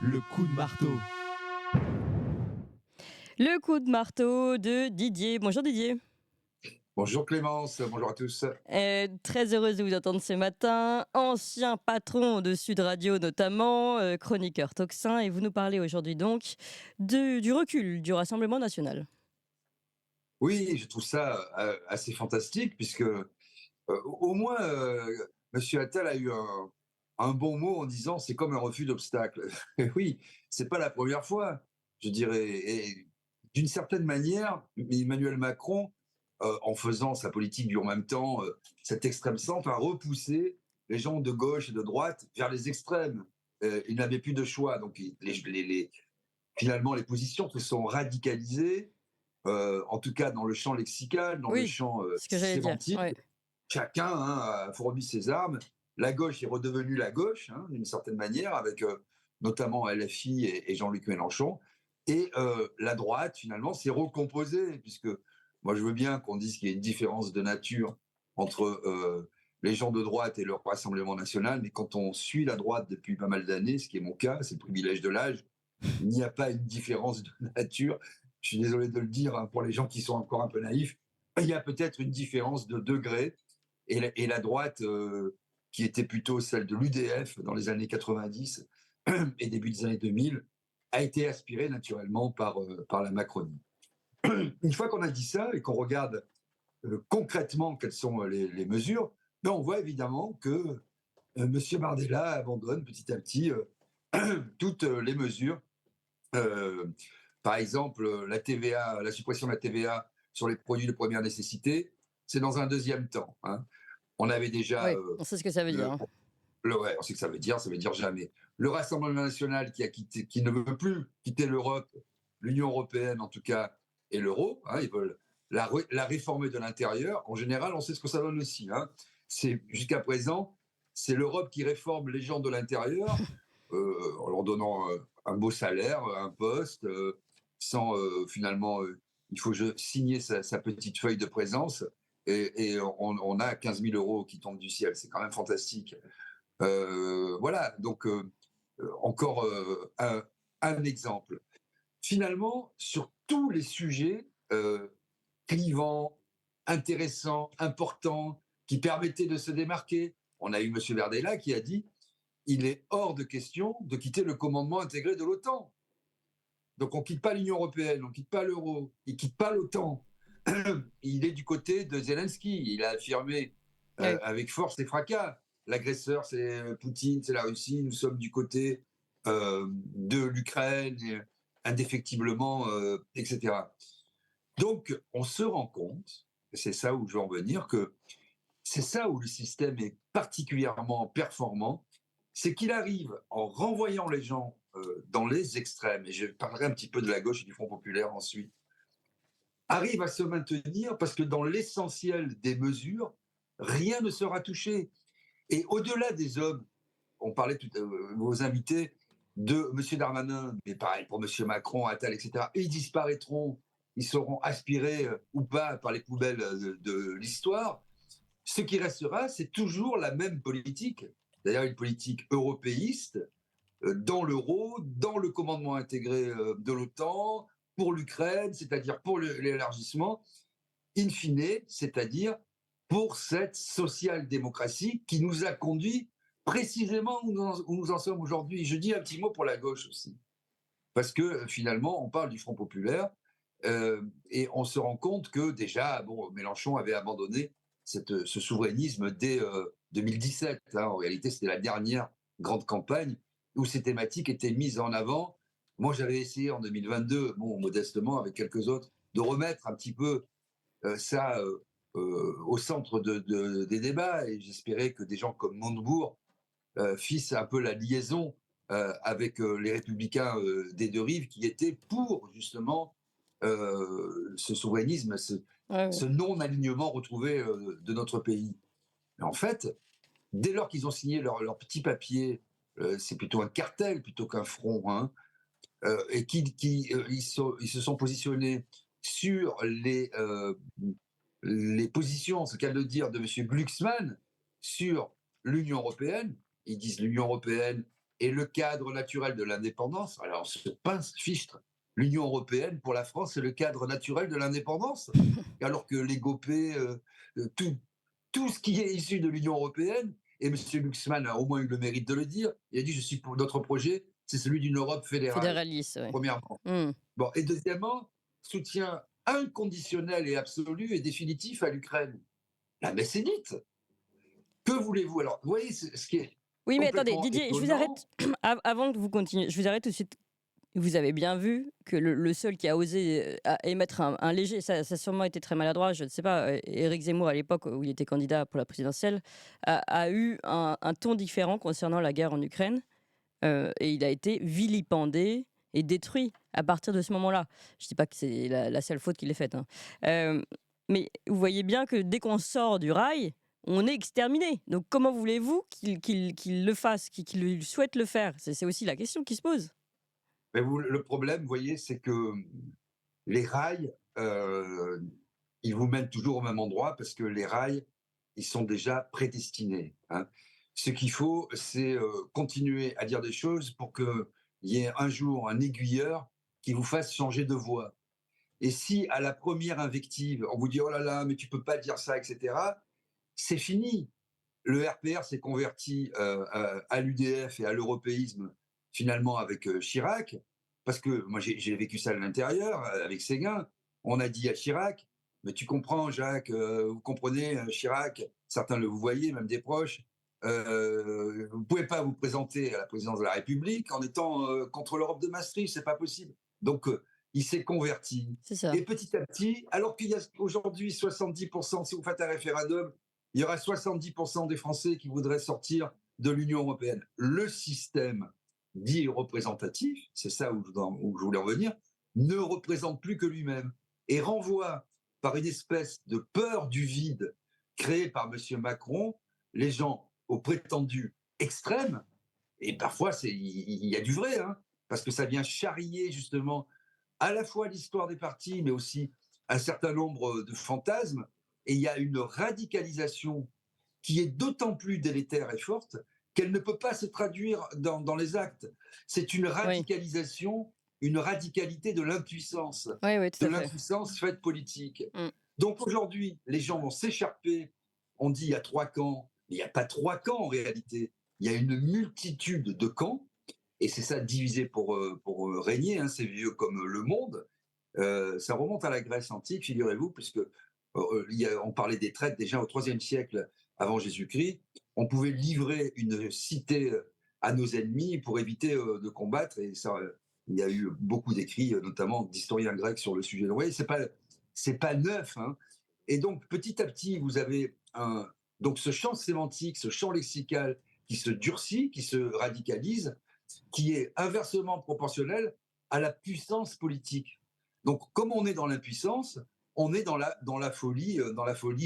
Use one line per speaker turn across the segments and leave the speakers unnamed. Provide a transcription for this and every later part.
Le coup de marteau.
Le coup de marteau de Didier. Bonjour Didier.
Bonjour Clémence, bonjour à tous.
Très heureuse de vous entendre ce matin. Ancien patron de Sud Radio notamment, chroniqueur Toxin, et vous nous parlez aujourd'hui donc du recul du Rassemblement national.
Oui, je trouve ça assez fantastique puisque au moins Monsieur Attal a eu un bon mot en disant c'est comme un refus d'obstacle. Et oui, c'est pas la première fois, je dirais. Et d'une certaine manière, Emmanuel Macron, en faisant sa politique du en même temps, cet extrême centre a repoussé les gens de gauche et de droite vers les extrêmes. Il n'avait plus de choix, donc finalement les positions se sont radicalisées. En tout cas dans le champ lexical, dans le
Oui,
champ
ce que j'allais dire.
sémantique,
Ouais.
chacun a fourni ses armes. La gauche est redevenue la gauche, d'une certaine manière, avec notamment LFI et Jean-Luc Mélenchon. Et la droite, finalement, s'est recomposée, puisque moi, je veux bien qu'on dise qu'il y a une différence de nature entre les gens de droite et le Rassemblement national, mais quand on suit la droite depuis pas mal d'années, ce qui est mon cas, c'est le privilège de l'âge, il n'y a pas une différence de nature. Je suis désolé de le dire pour les gens qui sont encore un peu naïfs. Il y a peut-être une différence de degré. Et la droite, qui était plutôt celle de l'UDF dans les années 90 et début des années 2000, a été aspirée naturellement par la Macronie. Une fois qu'on a dit ça et qu'on regarde concrètement quelles sont les mesures, ben on voit évidemment que M. Bardella abandonne petit à petit toutes les mesures. Par exemple, la TVA, la suppression de la TVA sur les produits de première nécessité, c'est dans un deuxième temps. On avait déjà
Oui, on sait ce que ça veut dire.
ouais, on sait que ça veut dire jamais. Le Rassemblement national qui ne veut plus quitter l'Europe, l'Union européenne en tout cas, et l'euro. Ils veulent la réformer de l'intérieur. En général, on sait ce que ça donne aussi. C'est jusqu'à présent, c'est l'Europe qui réforme les gens de l'intérieur en leur donnant un beau salaire, un poste, sans finalement, il faut signer sa petite feuille de présence. Et on a 15 000 euros qui tombent du ciel. C'est quand même fantastique. Voilà, donc encore un exemple. Finalement, sur tous les sujets clivants, intéressants, importants, qui permettaient de se démarquer, on a eu M. Bardella qui a dit il est hors de question de quitter le commandement intégré de l'OTAN. Donc on ne quitte pas l'Union européenne, on ne quitte pas l'euro, il ne quitte pas l'OTAN. Il est du côté de Zelensky. Il a affirmé
Oui.
avec force et fracas l'agresseur, c'est Poutine, c'est la Russie, nous sommes du côté de l'Ukraine, indéfectiblement, etc. Donc on se rend compte, et c'est ça où je veux en venir, que c'est ça où le système est particulièrement performant, c'est qu'il arrive, en renvoyant les gens dans les extrêmes, et je parlerai un petit peu de la gauche et du Front populaire ensuite, arrive à se maintenir parce que dans l'essentiel des mesures, rien ne sera touché. Et au-delà des hommes, on parlait, vos invités, de M. Darmanin, mais pareil pour M. Macron, Attal, etc., ils disparaîtront, ils seront aspirés ou pas par les poubelles de l'histoire. Ce qui restera, c'est toujours la même politique, d'ailleurs une politique européiste, dans l'euro, dans le commandement intégré de l'OTAN, pour l'Ukraine, c'est-à-dire pour l'élargissement, in fine, c'est-à-dire pour cette social-démocratie qui nous a conduits précisément où nous en sommes aujourd'hui. Je dis un petit mot pour la gauche aussi, parce que finalement, on parle du Front populaire et on se rend compte que déjà, Mélenchon avait abandonné ce souverainisme dès 2017. En réalité, c'était la dernière grande campagne où ces thématiques étaient mises en avant. Moi, j'avais essayé en 2022, modestement, avec quelques autres, de remettre un petit peu ça au centre des débats, et j'espérais que des gens comme Montebourg fissent un peu la liaison avec les républicains des deux rives qui étaient pour justement ce souverainisme, ce non-alignement retrouvé de notre pays. Mais en fait, dès lors qu'ils ont signé leur petit papier, c'est plutôt un cartel plutôt qu'un front, et ils se sont positionnés sur les positions, c'est le cas de le dire, de M. Glucksmann sur l'Union européenne. Ils disent l'Union européenne, Et le cadre naturel de l'indépendance, alors on se pince, fichtre. L'Union européenne, pour la France, c'est le cadre naturel de l'indépendance. Alors que les GOPÉ, tout ce qui est issu de l'Union européenne, et M. Glucksmann a au moins eu le mérite de le dire, il a dit, je suis pour notre projet, c'est celui d'une Europe fédérale,
Fédéraliste, oui.
premièrement.
Mmh.
Bon, et deuxièmement, soutien inconditionnel et absolu et définitif à l'Ukraine. La Messénite. Que voulez-vous? Alors, vous voyez, ce qui est
Oui, mais attendez,
complètement
Didier, je vous
étonnant.
arrête avant que vous continuiez. Je vous arrête tout de suite. Vous avez bien vu que le seul qui a osé émettre un léger, ça a sûrement été très maladroit, je ne sais pas, Éric Zemmour à l'époque où il était candidat pour la présidentielle, a eu un ton différent concernant la guerre en Ukraine, et il a été vilipendé et détruit à partir de ce moment-là. Je ne dis pas que c'est la seule faute qu'il ait faite, hein. Euh, mais vous voyez bien que dès qu'on sort du rail, on est exterminé. Donc comment voulez-vous qu'il le fasse, qu'il souhaite le faire? C'est aussi la question qui se pose.
Mais le problème, vous voyez, c'est que les rails, ils vous mènent toujours au même endroit parce que les rails, ils sont déjà prédestinés, hein. Ce qu'il faut, c'est continuer à dire des choses pour qu'il y ait un jour un aiguilleur qui vous fasse changer de voie. Et si à la première invective, on vous dit oh là là, mais tu peux pas dire ça, etc., c'est fini. Le RPR s'est converti à l'UDF et à l'européisme finalement avec Chirac, parce que moi j'ai vécu ça de l'intérieur avec Séguin. On a dit à Chirac, mais tu comprends Jacques, vous comprenez Chirac, certains le vous voyez, même des proches, vous ne pouvez pas vous présenter à la présidence de la République en étant contre l'Europe de Maastricht, c'est pas possible. Donc il s'est converti.
C'est ça.
Et petit à petit, alors qu'il y a aujourd'hui 70%, si vous faites un référendum, il y aura 70% des Français qui voudraient sortir de l'Union européenne. Le système dit représentatif, c'est ça où je voulais en venir, ne représente plus que lui-même et renvoie par une espèce de peur du vide créée par M. Macron les gens au prétendu extrême, et parfois il y a du vrai, hein, parce que ça vient charrier justement à la fois l'histoire des partis, mais aussi un certain nombre de fantasmes, et il y a une radicalisation qui est d'autant plus délétère et forte qu'elle ne peut pas se traduire dans les actes. C'est une
Oui,
radicalisation, une radicalité
oui, oui, tout
de
à fait.
l'impuissance faite politique.
Mm.
Donc aujourd'hui, les gens vont s'écharper. On dit il y a 3 camps, mais il n'y a pas 3 camps en réalité. Il y a une multitude de camps, et c'est ça diviser pour régner, hein, c'est vieux comme le monde. Ça remonte à la Grèce antique, figurez-vous, puisque on parlait des traites déjà au IIIe siècle avant Jésus-Christ. On pouvait livrer une cité à nos ennemis pour éviter de combattre, et ça, il y a eu beaucoup d'écrits, notamment d'historiens grecs sur le sujet. Donc, vous voyez, c'est pas neuf, hein. Et donc, petit à petit, vous avez donc ce champ sémantique, ce champ lexical qui se durcit, qui se radicalise, qui est inversement proportionnel à la puissance politique. Donc, comme on est dans l'impuissance, on est dans la folie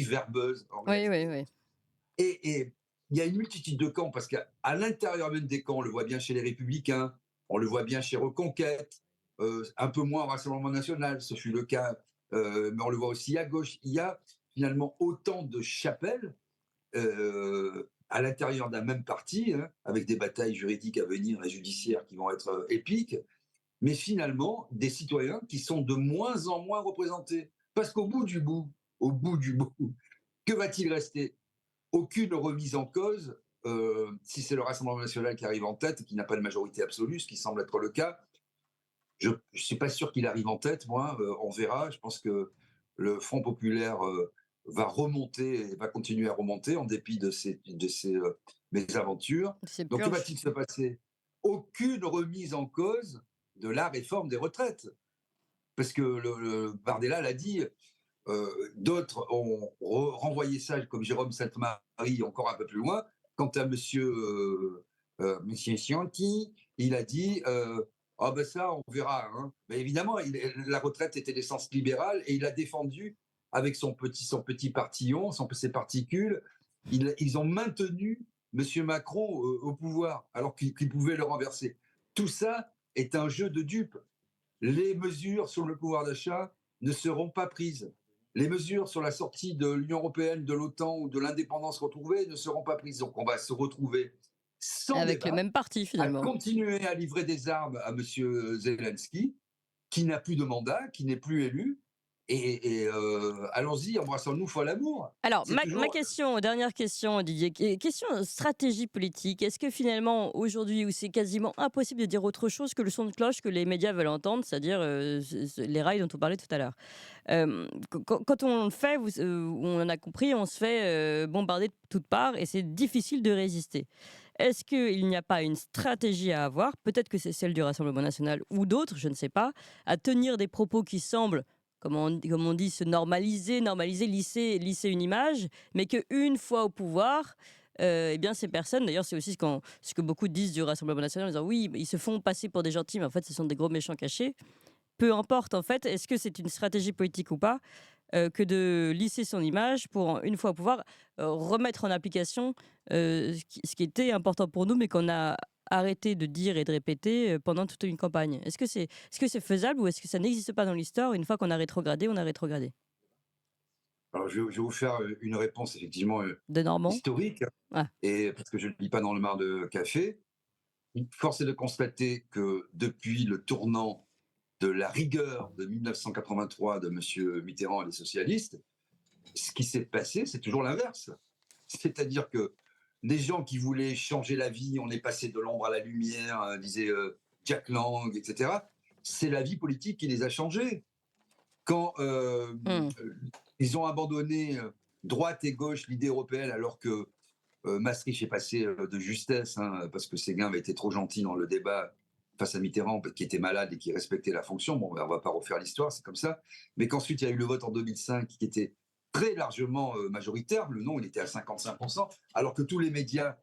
verbeuse en
Oui, oui,
réalité.
oui.
Et il y a une multitude de camps, parce qu'à l'intérieur même des camps, on le voit bien chez les Républicains, on le voit bien chez Reconquête, un peu moins au Rassemblement National, ce fut le cas, mais on le voit aussi à gauche. Il y a finalement autant de chapelles à l'intérieur d'un même parti, hein, avec des batailles juridiques à venir et judiciaires qui vont être épiques, mais finalement des citoyens qui sont de moins en moins représentés. Parce qu'au bout du bout, que va-t-il rester? Aucune remise en cause, si c'est le Rassemblement national qui arrive en tête et qui n'a pas de majorité absolue, ce qui semble être le cas. Je ne suis pas sûr qu'il arrive en tête, moi, on verra. Je pense que le Front populaire va remonter et va continuer à remonter en dépit de ces mésaventures.
C'est
Donc que
purge.
va-t-il se passer? Aucune remise en cause de la réforme des retraites. Parce que Bardella l'a dit, d'autres ont renvoyé ça, comme Jérôme Sainte-Marie, encore un peu plus loin. Quant à monsieur Cianti, il a dit ah ben ça, on verra, hein. Mais évidemment, la retraite était d'essence libérale et il a défendu avec son petit partillon, ses particules. Ils ont maintenu M. Macron au pouvoir alors qu'il pouvait le renverser. Tout ça est un jeu de dupes. Les mesures sur le pouvoir d'achat ne seront pas prises. Les mesures sur la sortie de l'Union européenne, de l'OTAN ou de l'indépendance retrouvée ne seront pas prises. Donc on va se retrouver sans
Avec le
débat,
même parti,
à
finalement.
continuer à livrer des armes à M. Zelensky, qui n'a plus de mandat, qui n'est plus élu. Allons-y, embrassons-nous fois l'amour.
Alors,
C'est
ma
toujours.
question, dernière question, Didier, question stratégie politique. Est-ce que finalement, aujourd'hui, où c'est quasiment impossible de dire autre chose que le son de cloche que les médias veulent entendre, c'est-à-dire les rails dont on parlait tout à l'heure, quand on le fait, on en a compris, on se fait bombarder de toutes parts et c'est difficile de résister. Est-ce qu'il n'y a pas une stratégie à avoir, peut-être que c'est celle du Rassemblement national ou d'autres, je ne sais pas, à tenir des propos qui semblent, comme on dit, se normaliser, lisser une image, mais qu'une fois au pouvoir, eh bien ces personnes, d'ailleurs c'est aussi ce que beaucoup disent du Rassemblement national, en disant oui, ils se font passer pour des gentils, mais en fait ce sont des gros méchants cachés. Peu importe en fait, est-ce que c'est une stratégie politique ou pas, que de lisser son image pour, une fois au pouvoir, remettre en application ce qui était important pour nous, mais qu'on a arrêté de dire et de répéter pendant toute une campagne. Est-ce que c'est faisable ou est-ce que ça n'existe pas dans l'histoire? Une fois qu'on a rétrogradé, on a rétrogradé.
Alors, je vais vous faire une réponse effectivement
De Normand?
historique,
Ah,
et parce que je ne lis pas dans le mar de café. Force est de constater que depuis le tournant de la rigueur de 1983 de M. Mitterrand et les socialistes, ce qui s'est passé, c'est toujours l'inverse. C'est-à-dire que les gens qui voulaient changer la vie, on est passé de l'ombre à la lumière, disait Jack Lang, etc. C'est la vie politique qui les a changés. Quand
mmh,
ils ont abandonné droite et gauche l'idée européenne, alors que Maastricht est passé de justesse, hein, parce que Séguin avait été trop gentil dans le débat face à Mitterrand, qui était malade et qui respectait la fonction. Bon, ben, on ne va pas refaire l'histoire, c'est comme ça. Mais qu'ensuite, il y a eu le vote en 2005 qui était très largement majoritaire. Le non, il était à 55%, alors que tous les médias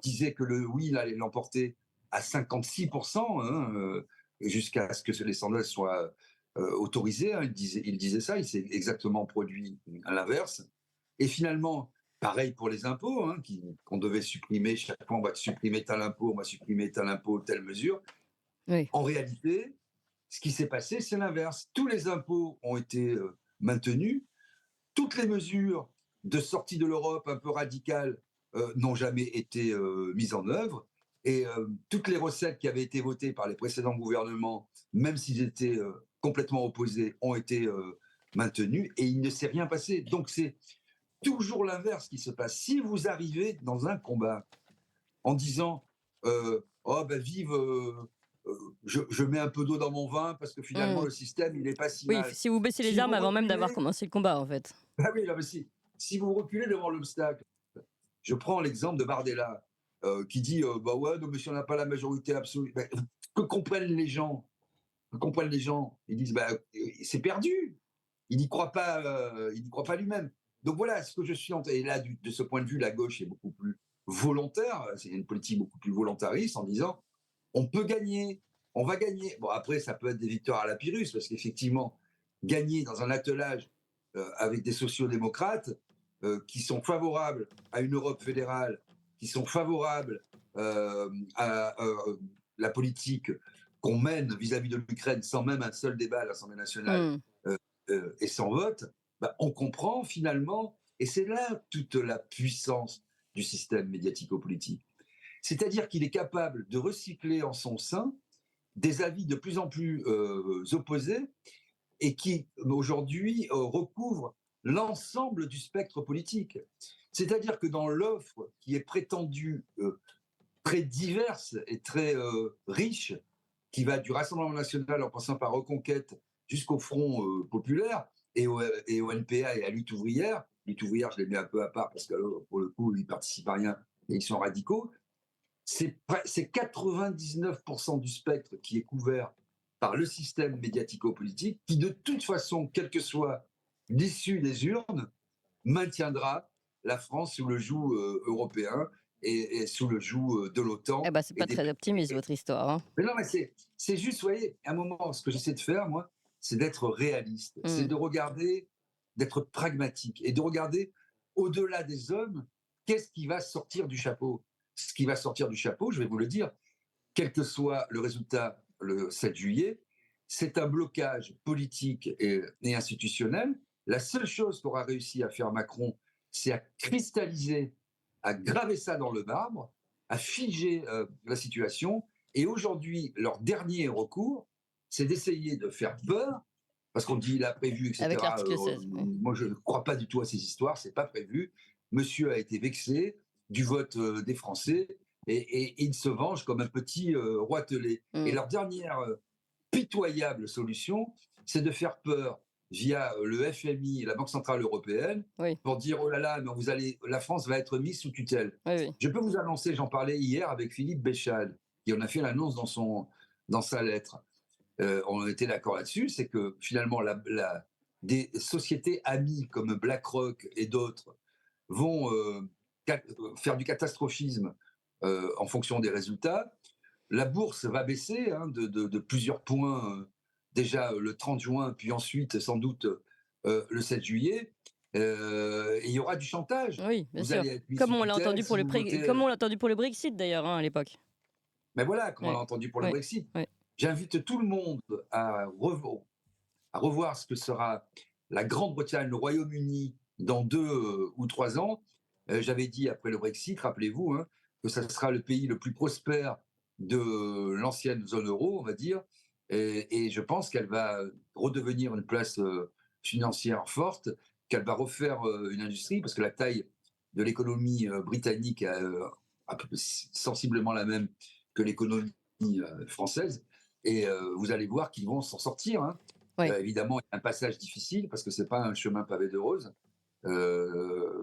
disaient que le oui, il allait l'emporter à 56%, hein, jusqu'à ce que les sondages soient autorisés. Hein. Il disait ça, il s'est exactement produit à l'inverse. Et finalement, pareil pour les impôts, hein, qu'on devait supprimer. Chaque fois, on va supprimer tel impôt, on va supprimer tel impôt, telle mesure.
oui.
En réalité, ce qui s'est passé, c'est l'inverse. Tous les impôts ont été maintenus. Toutes les mesures de sortie de l'Europe un peu radicales n'ont jamais été mises en œuvre. Et toutes les recettes qui avaient été votées par les précédents gouvernements, même s'ils étaient complètement opposés, ont été maintenues. Et il ne s'est rien passé. Donc c'est toujours l'inverse qui se passe. Si vous arrivez dans un combat en disant oh ben vive, je mets un peu d'eau dans mon vin parce que finalement
Mmh.
le système il est pas si
Oui,
mal.
si vous baissez les
Si
armes
vous
avant même d'avoir
reculez,
commencé le combat, en fait.
ah oui, là, mais si vous reculez devant l'obstacle, je prends l'exemple de Bardella qui dit bah ouais, non, mais si on n'a pas la majorité absolue, ben, que comprennent les gens, ils disent bah c'est perdu. Il n'y croit pas, il n'y croit pas lui-même. Donc voilà, ce que je suis en et là, de ce point de vue, la gauche est beaucoup plus volontaire. C'est une politique beaucoup plus volontariste en disant on peut gagner, on va gagner. Bon, après, ça peut être des victoires à la Pyrrhus, parce qu'effectivement, gagner dans un attelage avec des sociodémocrates qui sont favorables à une Europe fédérale, qui sont favorables à la politique qu'on mène vis-à-vis de l'Ukraine sans même un seul débat à l'Assemblée nationale
Mmh.
et sans vote, bah, on comprend finalement, et c'est là toute la puissance du système médiatico-politique. C'est-à-dire qu'il est capable de recycler en son sein des avis de plus en plus opposés et qui aujourd'hui recouvrent l'ensemble du spectre politique. C'est-à-dire que dans l'offre qui est prétendue très diverse et très riche, qui va du Rassemblement national en passant par Reconquête jusqu'au Front populaire et au NPA et à Lutte ouvrière. Lutte ouvrière, je les mets un peu à part parce que pour le coup, ils participent à rien et ils sont radicaux. C'est 99% du spectre qui est couvert par le système médiatico-politique qui, de toute façon, quelle que soit l'issue des urnes, maintiendra la France sous le joug européen et sous le joug de l'OTAN
Eh ben, c'est
et
pas
des.
très optimiste, votre histoire, hein.
Mais non, mais c'est juste, vous voyez, à un moment, ce que j'essaie de faire, moi, c'est d'être réaliste, c'est
Mmh.
de regarder, d'être pragmatique et de regarder au-delà des hommes, qu'est-ce qui va sortir du chapeau. Ce qui va sortir du chapeau, je vais vous le dire, quel que soit le résultat le 7 juillet, c'est un blocage politique et institutionnel. La seule chose qu'aura réussi à faire Macron, c'est à cristalliser, à graver ça dans le marbre, à figer la situation. Et aujourd'hui, leur dernier recours, c'est d'essayer de faire peur, parce qu'on dit il a prévu,
Avec
etc.
l'article 16. Oui.
Moi, je ne crois pas du tout à ces histoires, c'est pas prévu. Monsieur a été vexé du vote des Français et il se venge comme un petit roitelet. Et
Mm.
leur dernière pitoyable solution, c'est de faire peur via le FMI et la Banque centrale européenne
Oui,
pour dire oh là là, mais la France va être mise sous tutelle.
oui, oui.
Je peux vous annoncer, j'en parlais hier avec Philippe Béchal, qui en a fait l'annonce dans sa lettre. On était d'accord là-dessus, c'est que finalement des sociétés amies comme BlackRock et d'autres vont faire du catastrophisme en fonction des résultats. La bourse va baisser de plusieurs points déjà le 30 juin, puis ensuite sans doute le 7 juillet. Et il y aura du chantage.
Oui, bien
Vous
sûr.
allez être mis
Comme
sous
on l'a
tutelle
entendu pour
si
le
vous votez.
comme on l'a entendu pour le Brexit d'ailleurs, hein, à l'époque.
Mais voilà, comme on l'a
Oui,
entendu pour le
oui,
Brexit.
oui.
J'invite tout le monde à revoir ce que sera la Grande-Bretagne, le Royaume-Uni dans 2 ou 3 ans. J'avais dit après le Brexit, rappelez-vous, que ça sera le pays le plus prospère de l'ancienne zone euro, on va dire. Et je pense qu'elle va redevenir une place financière forte, qu'elle va refaire une industrie, parce que la taille de l'économie britannique est sensiblement la même que l'économie française. Et vous allez voir qu'ils vont s'en sortir.
Oui.
Évidemment, il y a un passage difficile parce que c'est pas un chemin pavé de roses,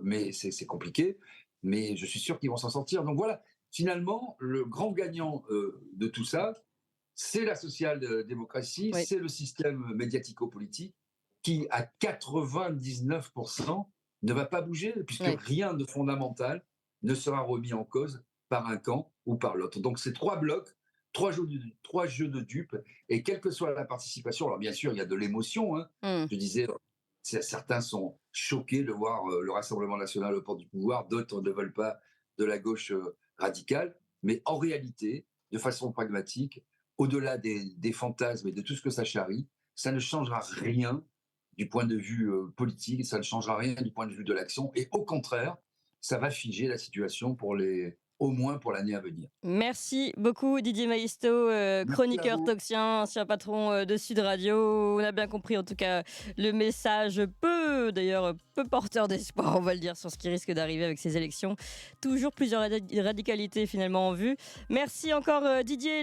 mais c'est compliqué. Mais je suis sûr qu'ils vont s'en sortir. Donc voilà, finalement, le grand gagnant de tout ça, c'est la social-démocratie,
Oui.
c'est le système médiatico-politique qui, à 99%, ne va pas bouger puisque
Oui.
rien de fondamental ne sera remis en cause par un camp ou par l'autre. Donc c'est 3 blocs, 3 jeux de dupes, et quelle que soit la participation, alors bien sûr, il y a de l'émotion.
Mm.
Je disais, certains sont choqués de voir le Rassemblement national au port du pouvoir, d'autres ne veulent pas de la gauche radicale, mais en réalité, de façon pragmatique, au-delà des fantasmes et de tout ce que ça charrie, ça ne changera rien du point de vue politique, ça ne changera rien du point de vue de l'action, et au contraire, ça va figer la situation au moins pour l'année à venir.
Merci beaucoup Didier Maisto,
Merci à
chroniqueur
vous.
toxien, ancien patron de Sud Radio. On a bien compris en tout cas le message peu porteur d'espoir, on va le dire, sur ce qui risque d'arriver avec ces élections. Toujours plusieurs radicalités finalement en vue. Merci encore Didier.